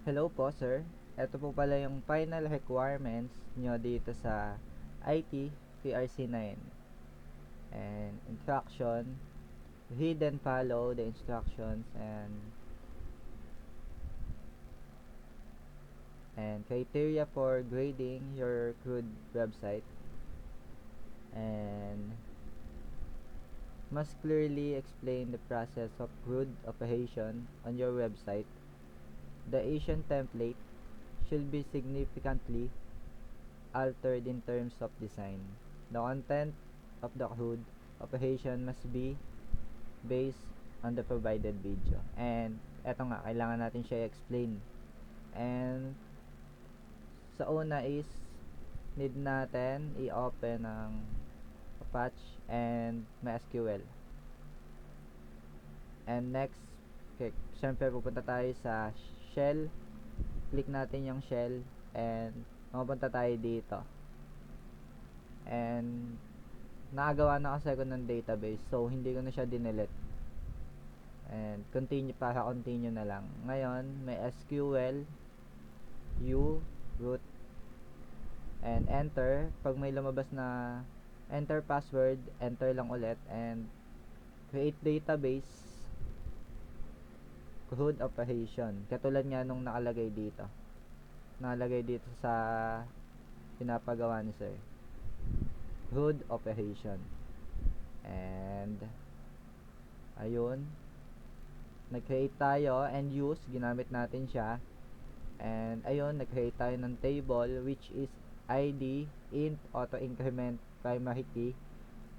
Hello po, sir. Ito po pala yung final requirements nyo dito sa IT PRC9. And instruction, read and follow the instructions and criteria for grading your crude website. And must clearly explain the process of crude operation on your website. The Asian template should be significantly altered in terms of design. The content of the crude operation must be based on the provided video. And eto nga, kailangan natin siya i-explain. And sa una is need natin i-open ang Apache and MySQL. And next, okay, syempre pupunta tayo sa shell. Click natin yung shell and mapunta tayo dito. And nakagawa na kasi ako ng database, so hindi ko na siya dinelete. And continue, para continue na lang. Ngayon, may SQL U root and enter. Pag may lumabas na enter password, enter lang ulit and create database crude operation. Katulad nga nung nakalagay dito. Nakalagay dito sa pinapagawa ni sir. Crude operation. And ayun, nag-create tayo and use, ginamit natin siya. And ayun, nag-create tayo ng table which is ID, int, auto increment, primary key.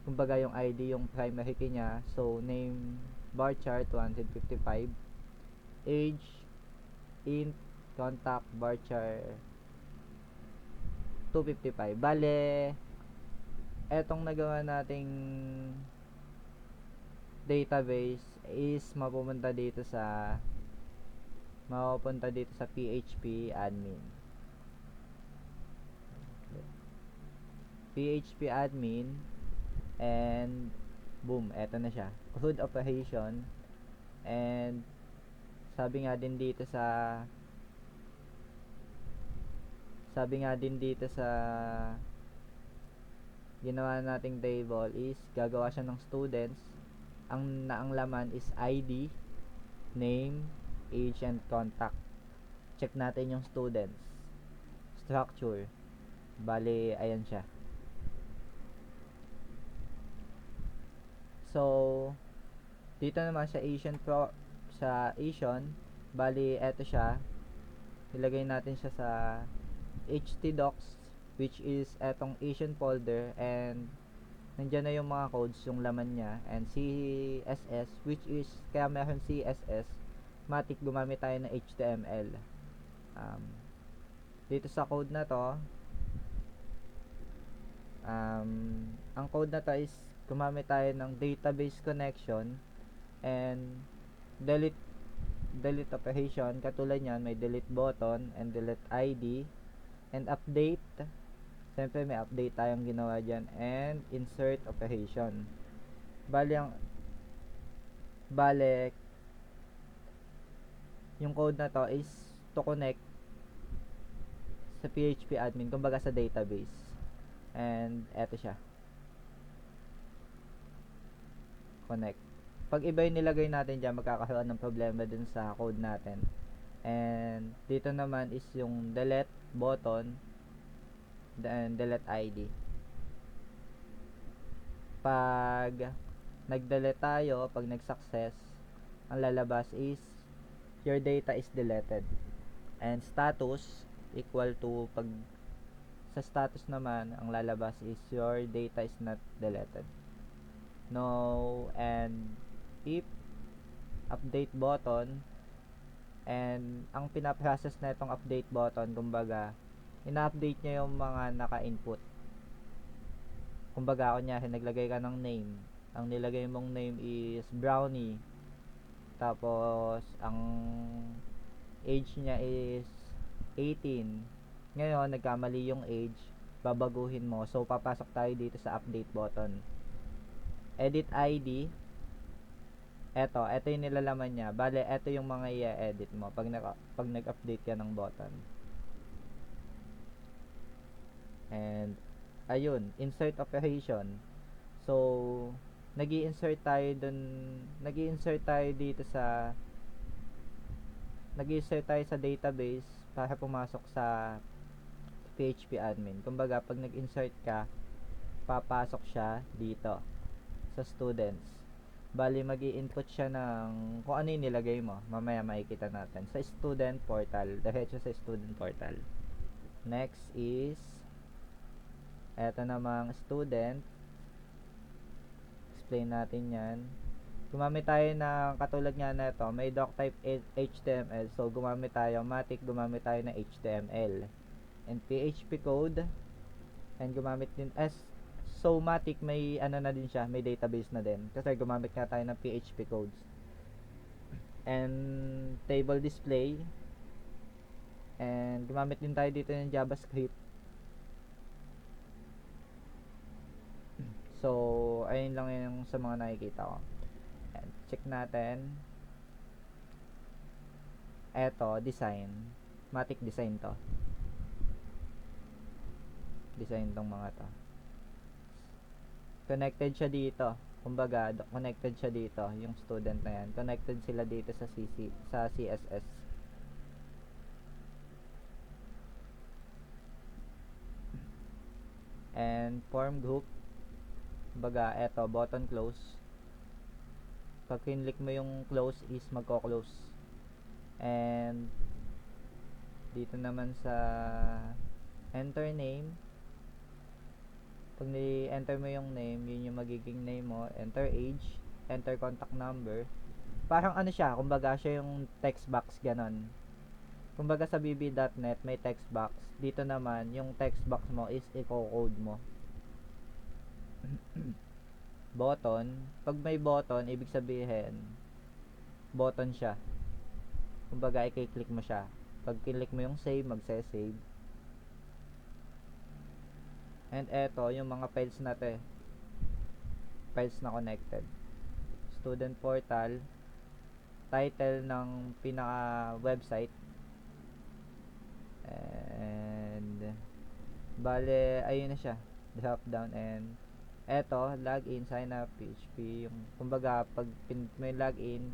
Kumbaga yung ID yung primary key niya. So name varchar 255, age, int, contact varchar 255. Bale, etong nagawa nating database is mapupunta dito sa PHP admin. PHP admin and boom, eto na siya. Crude operation. And sabi nga din dito sa ginawa nating table is gagawa siya ng students. Ang laman is ID, name, age, and contact. Check natin yung students. Structure. Bale, ayan siya. So, dito naman sa Asian, bali, eto siya. Ilagay natin siya sa htdocs, which is etong Asian folder, and nandyan na yung mga codes, yung laman niya, and CSS, which is, kaya meron CSS, matik gumamit tayo ng HTML. Dito sa code na to, ang code na to is, gumamit tayo ng database connection, and delete operation. Katulad yan, may delete button, and delete ID, and update. Siyempre may update tayong ginawa dyan, and insert operation. Bale yung code na to is to connect sa PHP admin, kumbaga sa database. And eto siya, connect. Pag iba yung nilagay natin dyan, magkakaroon ng problema dun sa code natin. And dito naman is yung delete button, then delete ID. Pag nag-delete tayo, pag nag-success, ang lalabas is your data is deleted. And status equal to, pag sa status naman, ang lalabas is your data is not deleted. No, and if update button, and ang pinaprocess na itong update button, kumbaga ina-update niya yung mga naka-input. Kumbaga, kunyari naglagay ka ng name, ang nilagay mong name is Brownie, tapos ang age niya is 18. Ngayon nagkamali yung age, babaguhin mo. So papasok tayo dito sa update button, edit ID, Eto yung nilalaman niya. Bale, eto yung mga i-edit mo pag nag-update ka ng button. And ayun, insert operation. So, nag-i-insert tayo sa database para pumasok sa PHP admin. Kumbaga, pag nag-insert ka, papasok siya dito sa students. Bali, mag-i-input siya ng kung ano yung nilagay mo. Mamaya makikita natin. Sa student portal. Diretso sa student portal. Next is eto namang student. Explain natin yan. Gumamit tayo ng katulad nga na ito. May doctype HTML. So, gumamit tayo Matic. Gumamit tayo ng HTML. And PHP code. And gumamit din So, Matic may ano na din siya, may database na din. Kasi gumamit nga tayo ng PHP codes. And table display. And gumamit din tayo dito ng JavaScript. So, ayun lang yung sa mga nakikita ko. And check natin. Eto, design. Matic design to. Design tong mga to. Connected siya dito. Kumbaga, connected siya dito, yung student na yan. Connected sila dito sa CSS. And form group. Kumbaga, eto, button close. Pag kinlik mo yung close is magko-close. And dito naman sa enter name. Pag ni-enter mo yung name, yun yung magiging name mo. Enter age, enter contact number. Parang ano siya, kumbaga siya yung text box, ganon. Kumbaga sa bb.net may text box. Dito naman, yung text box mo is i-code mo. Button. Pag may button, ibig sabihin, button siya. Kumbaga, i-click mo siya. Pag click mo yung save, magse-save. And eto, yung mga files natin. Files na connected. Student portal. Title ng pinaka-website. And bale, ayun na siya. Drop down and eto, login, sign up, PHP. Yung, kumbaga, pag may login,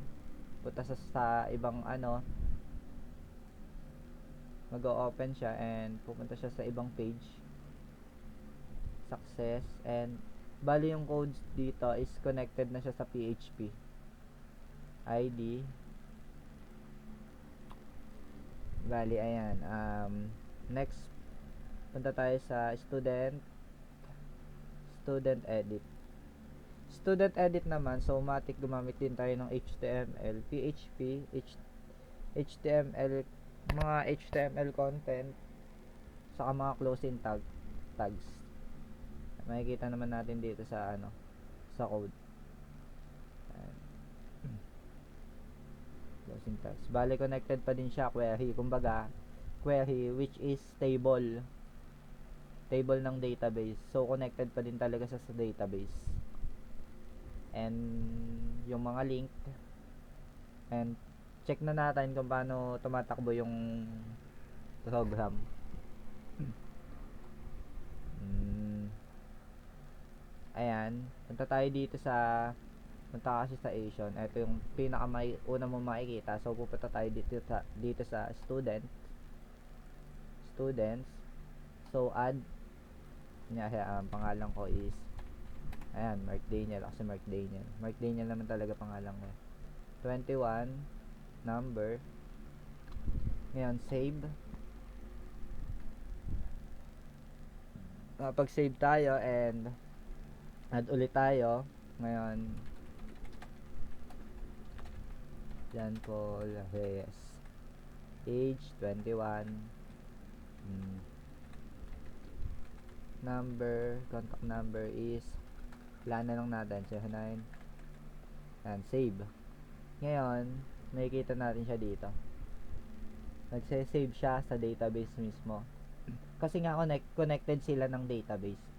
punta sa ibang ano, mag-o-open siya and pupunta siya sa ibang page. Success, and bali yung codes dito is connected na siya sa PHP ID. Bali, ayan. Next, punta tayo sa student edit. Student edit naman, so Matic gumamit din tayo ng HTML, PHP, HTML, mga HTML content, saka mga closing tags. Makikita naman natin dito sa ano, sa code. Closing tags. Bale, connected pa din siya query. Kumbaga, query which is table ng database. So, connected pa din talaga sa database. And yung mga link. And check na natin kung paano tumatakbo yung program. Ayan, punta tayo dito punta kasi sa Asian. Ito yung una mo makikita. So pupunta tayo dito sa students. So add ang pangalan ko is ayan, Mark Daniel. Kasi Mark Daniel naman talaga pangalan ko. 21 number. Ngayon save. Pag save tayo and add ulit tayo. Ngayon, Jan Paul Reyes. Age, 21. Number, contact number is, plan na lang natin, 09. And save. Ngayon, makikita natin siya dito. Nagse-save siya sa database mismo. Kasi nga connected sila ng database.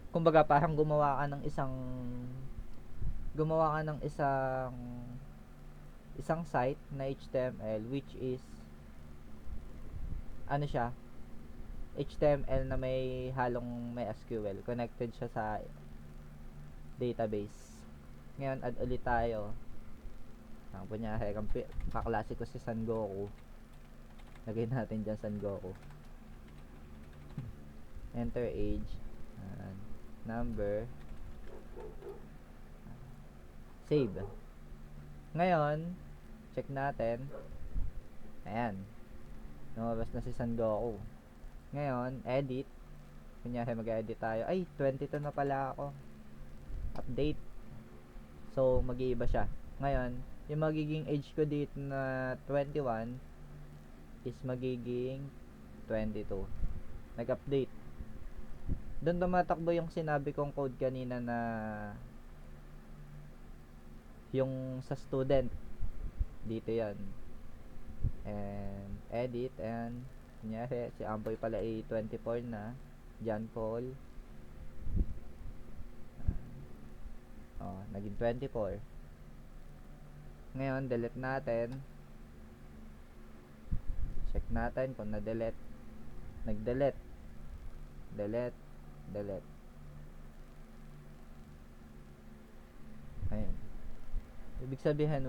Kumbaga parang gumawa ka ng gumawa ka ng isang site na HTML, which is ano siya, HTML na may SQL, connected siya sa database. Ngayon, add ulit tayo. Kunyari, kaklase ko si San Goku. Lagay natin dyan San Goku. Enter age, number, save. Ngayon, check natin. Ayan, lumabas na si San Goku. Ngayon, edit. Kunyari mag-edit tayo. Ay, 22 na pala ako. Update. So, mag-iiba siya. Ngayon, yung magiging age ko dito na 21 is magiging 22. Nag-update. Doon tumatakbo yung sinabi kong code kanina na yung sa student. Dito yan. And edit, and kunyari si Amboy pala ay 24 na. John Paul. Naging 24. Ngayon, delete natin. Check natin kung na-delete. Nag-delete. Delete. Ayun. Ibig sabihin,